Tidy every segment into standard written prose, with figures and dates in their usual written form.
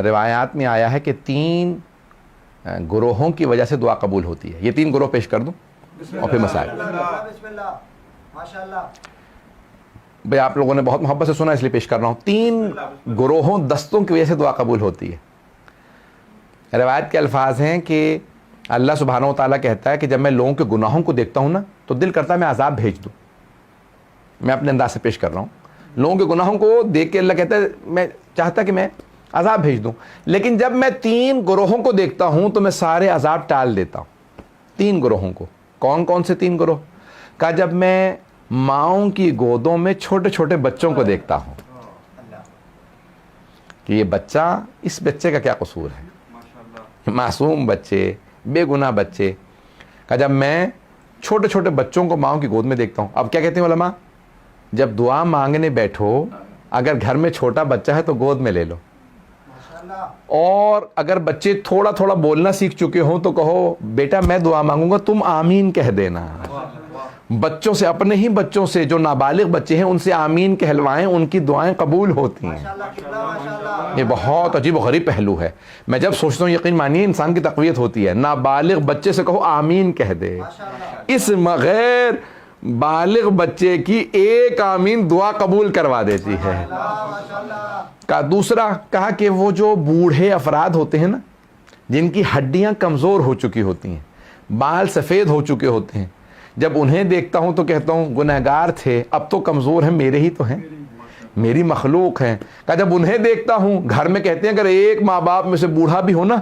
روایات میں آیا ہے کہ 3 گروہوں کی وجہ سے دعا قبول ہوتی ہے. یہ 3 گروہ پیش کر دوں اور پھر مسائل. بھئی آپ لوگوں نے بہت محبت سے سنا اس لیے پیش کر رہا ہوں. 3 گروہوں دستوں کی وجہ سے دعا قبول ہوتی ہے. روایت کے الفاظ ہیں کہ اللہ سبحانہ و تعالیٰ کہتا ہے کہ جب میں لوگوں کے گناہوں کو دیکھتا ہوں نا تو دل کرتا ہے میں عذاب بھیج دوں. میں اپنے انداز سے پیش کر رہا ہوں. لوگوں کے گناہوں کو دیکھ کے اللہ کہتا ہے میں چاہتا کہ میں عذاب بھیج دوں, لیکن جب میں 3 گروہوں کو دیکھتا ہوں تو میں سارے عذاب ٹال دیتا ہوں. 3 گروہوں کو. کون کون سے 3 گروہ؟ کہا جب میں ماؤں کی گودوں میں چھوٹے چھوٹے بچوں کو دیکھتا ہوں کہ یہ بچہ, اس بچے کا کیا قصور ہے, معصوم بچے, بے گناہ بچے. کہا جب میں چھوٹے چھوٹے بچوں کو ماؤں کی گود میں دیکھتا ہوں. اب کیا کہتے ہیں علماء, جب دعا مانگنے بیٹھو اگر گھر میں چھوٹا بچہ ہے تو گود میں لے لو, اور اگر بچے تھوڑا تھوڑا بولنا سیکھ چکے ہوں تو کہو بیٹا میں دعا مانگوں گا تم آمین کہہ دینا. بچوں سے, اپنے ہی بچوں سے جو نابالغ بچے ہیں ان سے آمین کہلوائیں, ان کی دعائیں قبول ہوتی ہیں. یہ بہت عجیب و غریب پہلو ہے. میں جب سوچتا ہوں یقین مانیے انسان کی تقویت ہوتی ہے. نابالغ بچے سے کہو آمین کہہ دے, اس غیر بالغ بچے کی ایک آمین دعا قبول کروا دیتی ہے. دوسرا کہا کہ وہ جو بوڑھے افراد ہوتے ہیں نا, جن کی ہڈیاں کمزور ہو چکی ہوتی ہیں, بال سفید ہو چکے ہوتے ہیں, جب انہیں دیکھتا ہوں تو کہتا ہوں گنہگار تھے اب تو کمزور ہیں, میرے ہی تو ہیں, میری مخلوق ہیں. کہا جب انہیں دیکھتا ہوں, گھر میں کہتے ہیں اگر ایک ماں باپ میں سے بوڑھا بھی ہو نا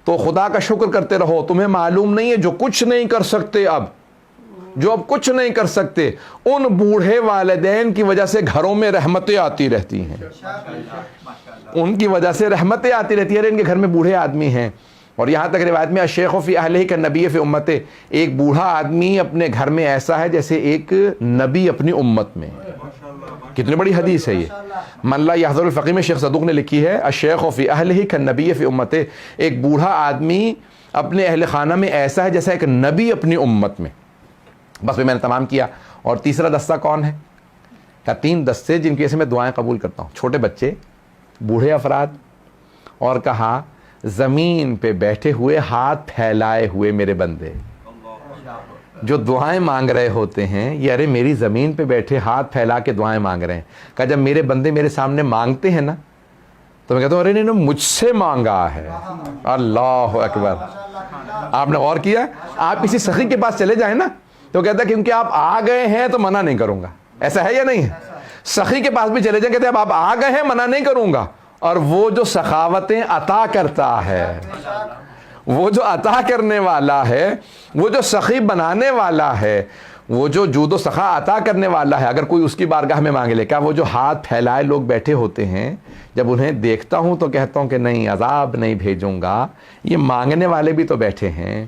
تو خدا کا شکر کرتے رہو, تمہیں معلوم نہیں ہے جو کچھ نہیں کر سکتے اب, جو اب کچھ نہیں کر سکتے, ان بوڑھے والدین کی وجہ سے گھروں میں رحمتیں آتی رہتی ہیں. ان کی وجہ سے رحمتیں آتی رہتی ہیں. ان کے گھر میں بوڑھے آدمی ہیں. اور یہاں تک روایت میں الشیخ فی اہلہ کالنبی فی امتہ, ایک بوڑھا آدمی اپنے گھر میں ایسا ہے جیسے ایک نبی اپنی امت میں. کتنی بڑی حدیث ہے یہ. من لا یحضر الفقیہ میں شیخ صدوق نے لکھی ہے الشیخ فی اہلہ کالنبی فی امتہ, ایک بوڑھا آدمی اپنے اہل خانہ میں ایسا ہے جیسا ایک نبی اپنی امت میں. بس میں نے تمام کیا. اور تیسرا دستہ کون ہے؟ کیا 3 دستے جن کی وجہ سے میں دعائیں قبول کرتا ہوں. چھوٹے بچے, بوڑھے افراد, اور کہا زمین پہ بیٹھے ہوئے ہاتھ پھیلائے ہوئے میرے بندے جو دعائیں مانگ رہے ہوتے ہیں. یہ ارے میری زمین پہ بیٹھے ہاتھ پھیلا کے دعائیں مانگ رہے ہیں. کہا جب میرے بندے میرے سامنے مانگتے ہیں نا تو میں کہتا ہوں ارے انہوں نے مجھ سے مانگا ہے. اللہ اکبر. آپ نے غور کیا, آپ کسی سخی کے پاس چلے جائیں نا تو کہتا ہے کیونکہ آپ آ گئے ہیں تو منع نہیں کروں گا. ایسا ہے یا نہیں ہے؟ سخی کے پاس بھی چلے جائیں, کہتے ہیں اب آپ آ گئے ہیں منع نہیں کروں گا. اور وہ جو سخاوتیں عطا کرتا ہے, وہ جو عطا کرنے والا ہے, وہ جو سخی بنانے والا ہے, وہ جو جود و سخا عطا کرنے والا ہے, اگر کوئی اس کی بارگاہ میں مانگے لے, کیا وہ جو ہاتھ پھیلائے لوگ بیٹھے ہوتے ہیں, جب انہیں دیکھتا ہوں تو کہتا ہوں کہ نہیں عذاب نہیں بھیجوں گا. یہ مانگنے والے بھی تو بیٹھے ہیں,